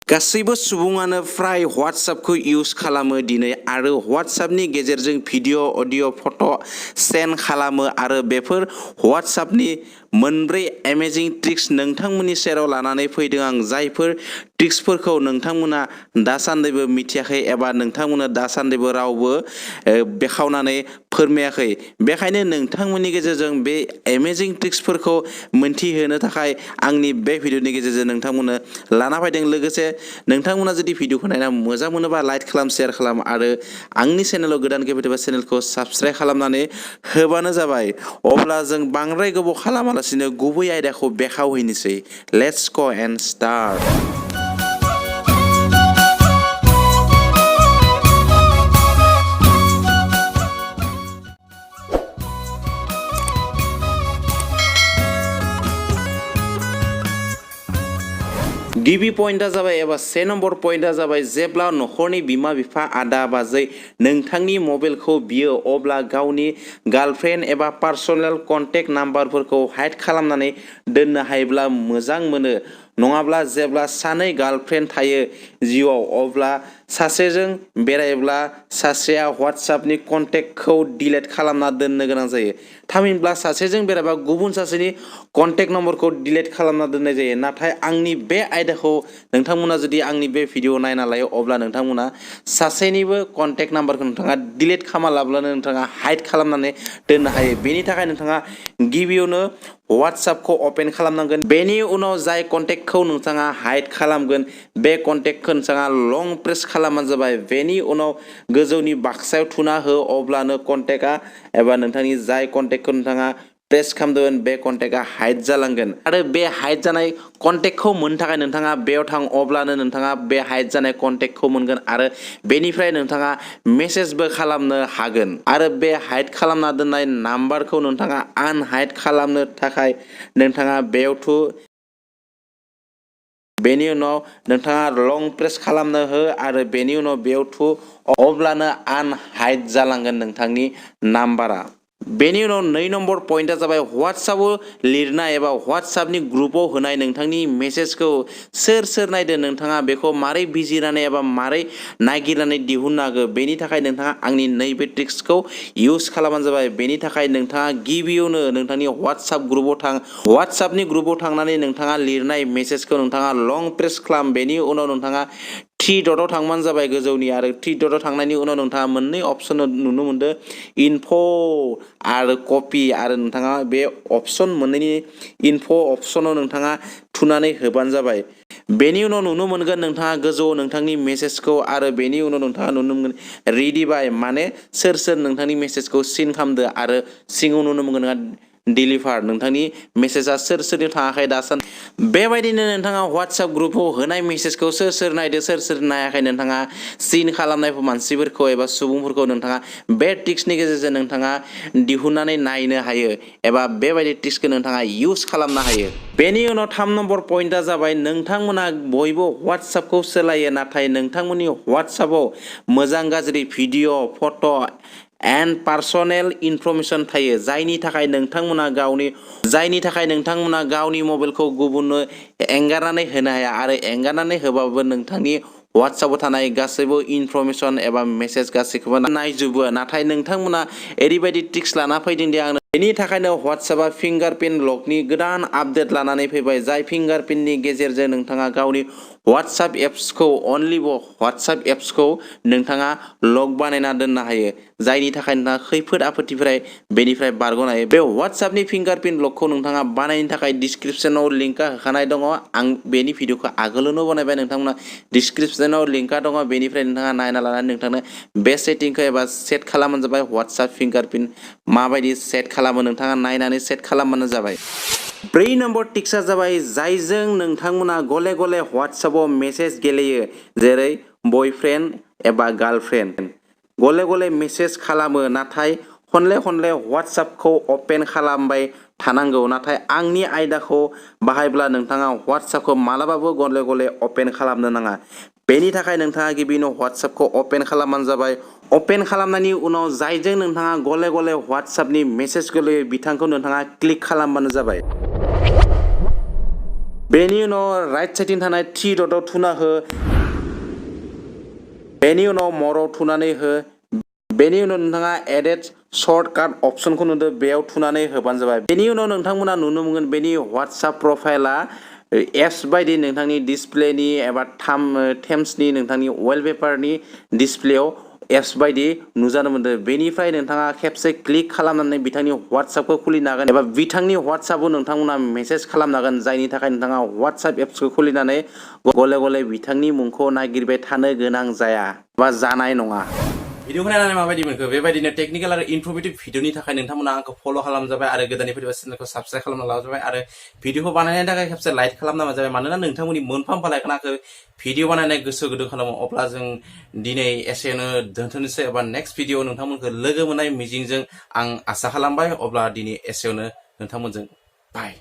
गासैबो सुबुङानो फ्राय WhatsAppखौ इउज खालामो दिनै आरो WhatsAppनि गेजेरजों भिडिअ, अडिअ, फट' सेन्ड खालामो आरो बेफोर WhatsAppनि मोनब्रै एमेजिं ट्रिक्स नोंथांमोननि सेराव लानानै फैदों आं। जायफोर ट्रिक्सफोरखौ नोंथांमोना दासान्दिबो मिथियाखै एबा नोंथांमोना दासान्दिबो रावबो बेखावनानै फोरमायाखै। बेखायनो नोंथांमोननि गेजेरजों बे एमेजिं ट्रिक्सफोरखौ मोनथिहोनो थाखाय आंनि बे भिडिअनि गेजेरजों नोंथांमोननो लाना फैदों। लोगोसे नोंथांमोना जुदि भिडिअखौ नायना मोजां मोनोबा लाइक खालाम, शेयार खालाम आरो आंनि चेनेलाव गोदान फैदोंबा चेनेलखौ साबस्क्राइब खालामनानै होबानो जाबाय। अब्ला जों बांद्राय गोबाव खालामालासिनो गुबै आयदाखौ बेखावहैनोसै। Let's go and start. गिबि पइन्टआ जाबाय एबा से नम्बर पइन्टआ जाबाय जेब्ला नखरनि बिमा बिफा आदा बाजै नोंथांनि मबाइलखौ बियो अब्ला गावनि गार्लफ्रेन्ड एबा पार्सनेल कन्टेक्ट नाम्बारफोरखौ हाइड खालामनानै दोननो हायोब्ला मोजां मोनो। नङाब्ला जेब्ला सानै गार्लफ्रेन्ड थायो जिउआव अब्ला सासेजों बेरायोब्ला सासेया WhatsAppनि कन्टेक्टखौ डिलीट खालामना दोननो गोनां जायो। थामहिनबा सासेजों बेरायबा गुबुन सासेनि कन्टेक्ट नम्बरखौ डिलीट खालामना दोननाय जायो। नाथाय आंनि बे आयदाखौ नोंथांमोना जुदि आंनि बे भिडिअ नायना लायो अब्ला नोंथांमोना सासेनिबो कन्टेक्ट नाम्बारखौ नोंथाङा डिलीट खालामालाब्लानो नोंथाङा हाइड खालामनानै दोननो हायो। बेनि थाखाय नोंथाङा गिबियावनो WhatsAppखौ अपेन खालामनांगोन। बेनि उनाव जाय कन्टेक्टखौ नोंथाङा हाइड खालामगोन बे कन्टेक्टखौ नोंथाङा लं प्रेस खालामबानो जाबाय। बेनि उनाव गोजौनि बाक्सायाव थुना हो अब्लानो कन्टेक्टआ एबा नोंथांनि जाय कन्टेक्टखौ नोंथाङा प्रेस खालामदों बे कन्टेक्टआ हाइड जालांगोन। आरो बे हाइड जानाय कन्टेक्टखौ मोननो थाखाय नोंथाङा बेयाव थां अब्लानो नोंथाङा बे हाइड जानाय कन्टेक्टखौ मोनगोन आरो बेनिफ्राय नोंथाङा मेसेजबो खालामनो हागोन। आरो बे हाइड खालामना दोननाय नाम्बारखौ नोंथाङा आनहाइड खालामनो थाखाय नोंथाङा बेयाव थु। बेनि उनाव नोंथाङा लं प्रेस खालामनो हो आरो बेनि उनाव बेयाव थु अब्लानो आनहाइड जालांगोन नोंथांनि नाम्बारा। बेनि उनाव 2 नम्बर पइन्टआ जाबाय WhatsAppआव लिरनाय एबा WhatsAppनि ग्रुपआव होनाय नोंथांनि मेसेजखौ सोर सोर नायदों नोंथाङा बेखौ मारै बिजिरनानै एबा मारै नागिरनानै दिहुननो हागौ। बेनि थाखाय नोंथाङा आंनि नैबे ट्रिक्सखौ इउज खालामबानो जाबाय। बेनि थाखाय नोंथाङा गिबियावनो नोंथांनि WhatsApp ग्रुपआव थां। WhatsAppनि ग्रुपआव थांनानै नोंथाङा लिरनाय मेसेजखौ नोंथाङा लं प्रेस खालाम। बेनि उनाव नोंथाङा थ्रि डटआव थांबानो जाबाय गोजौनि आरो थ्रि डटआव थांनायनि उनाव नोंथाङा मोननै अपसन नुनो मोनदों, इनफ' आरो कपि। आरो नोंथाङा बे अपसन मोननैनि इनफ' अपसनाव नोंथाङा थुनानै होबानो जाबाय। बेनि उनाव नुनो मोनगोन नोंथाङा गोजौआव नोंथांनि मेसेजखौ आरो बेनि उनाव नोंथाङा नुनो मोनगोन रेडि बाय माने सोर सोर नोंथांनि मेसेजखौ सिन खालामदो आरो सिङाव नुनो मोनगोन नोंहा डिलिभार नोंथांनि मेसेजआ सोर सोरनि थाङाखै दासान। बेबायदिनो नोंथाङा WhatsApp ग्रुपआव होनाय मेसेजखौ सोर सोर नायदो सोर सोर नायाखै नोंथाङा सिन खालामनाय मानसिफोरखौ एबा सुबुंफोरखौ नोंथाङा बे ट्रिक्सनि गेजेरजों नोंथाङा दिहुननानै नायनो हायो एबा बेबायदि ट्रिक्सखौ नोंथाङा इउज खालामनो हायो। बेनि उनाव 3 नम्बर पइन्टआ जाबाय नोंथांमोना बयबो WhatsAppखौ सोलायो नाथाय नोंथांमोननि WhatsAppआव मोजां गाज्रि video, photo' and personal information थायो जायनि थाखाय नोंथांमोना गावनि मबाइलखौ गुबुननो एंगारनानै होनो हाया आरो एंगारनानै होबाबो नोंथांनि WhatsAppआव थानाय गासैबो इनफरमेसन एबा मेसेज गासैखौबो नायजोबो। नाथाय नोंथांमोना ओरैबायदि ट्रिक्स लाना फैदों दि आंनो बेनि थाखायनो WhatsAppआ फिंगारप्रिन्ट लकनि गोदान आपडेट लानानै फैबाय। जाय फिंगारप्रिन्टनि गेजेरजों नोंथाङा गावनि WhatsApp एप्सखौ नोंथाङा लक बानायना दोननो हायो। जायनि थाखाय नोंथाङा खैफोद आफोदनिफ्राय बेनिफ्राय बारग'नो हायो। बे WhatsAppनि फिंगारप्रिन्ट लकखौ नोंथाङा बानायनो थाखाय डिसक्रिपसनाव लिंकआ होखानाय दङ। आं बेनि भिडिअखौ आगोलावनो बनायबाय। नोंथांमोना डिसक्रिपसनाव लिंकआ दङ बेनिफ्राय नोंथाङा नायना लानानै नोंथांनो बे सेटिंखौ एबा सेट खालामबानो जाबाय। WhatsApp फिंगारप्रिन्ट माबायदि सेट खालामो नोंथाङा नायनानै सेट खालामबानो जाबाय। 4 नम्बर टिक्सआ जाबाय जायजों नोंथांमोना गले गले WhatsAppआव मेसेज गेलेयो जेरै बयफ्रेन्ड एबा गार्लफ्रेन्ड गले गले मेसेज खालामो नाथाय खनले WhatsAppखौ अपेन खालामबाय थानांगौ। नाथाय आंनि आयदाखौ बाहायब्ला नोंथाङा WhatsAppखौ मालाबाबो गले गले अपेन खालामनो नाङा। बेनि थाखाय नोंथाङा गिबियावनो WhatsAppखौ अपेन खालामबानो जाबाय। अपेन खालामनायनि उनाव जायजों नोंथाङा गले गले WhatsAppनि मेसेज गोलैयो बिथांखौ नोंथाङा क्लिक खालामबानो जाबाय। बेनि उनाव राइट साइडथिं थानाय थ्रि डटआव थुना हो बेनि उनाव मराव थुनानै हो बेनि उनाव नोंथाङा एडेड सर्टकाट अपसनखौ नुदो बेयाव थुनानै होबानो जाबाय बेनि उनाव नोंथांमोना नुनो मोनगोन बेनि WhatsApp प्रफाइला एप्स बायदि नोंथांनि डिसप्लेनि एबा थेम्सनि नोंथांनि वालपेपारनि डिसप्लेयाव एप्स बायदि नुजानो मोनदों बेनिफ्राय नोंथाङा खेबसे क्लिक खालामनानै बिथांनि WhatsAppखौ खुलिनो हागोन एबा बिथांनि WhatsAppआव नोंथांमोना मेसेज खालामनो हागोन जायनि थाखाय नोंथाङा WhatsApp एप्सखौ खुलिनानै गले गले बिथांनि मुंखौ नागिरबाय थानो गोनां जाया बा जानाय नङा भिडिअखौ नायनानै माबायदि मोनखो बेबायदिनो टेकनिकेल आरो इनफरमेटिभ भिडिअनि थाखाय नोंथांमोना आंखौ फल' खालामजाबाय आरो गोदाननि फैदों चेनेलखौ साबस्क्राइब खालामना लाजाबाय आरो भिडिअखौ बानायनायनि थाखाय खेबसे लाइक खालामना जाबाय मानोना नोंथांमोननि मोनफा लाइकआ आंखौ भिडिअ बानायनाय गोसो गुदुं खालामो अब्ला जों दिनै एसेनो दोनथ'नोसै एबा नेक्स्ट भिडिअ नोंथांमोनखौ लोगो मोननाय मिजिंजों आं आसा खालामबाय अब्ला दिनै एसेयावनो नोंथांमोनजों बाय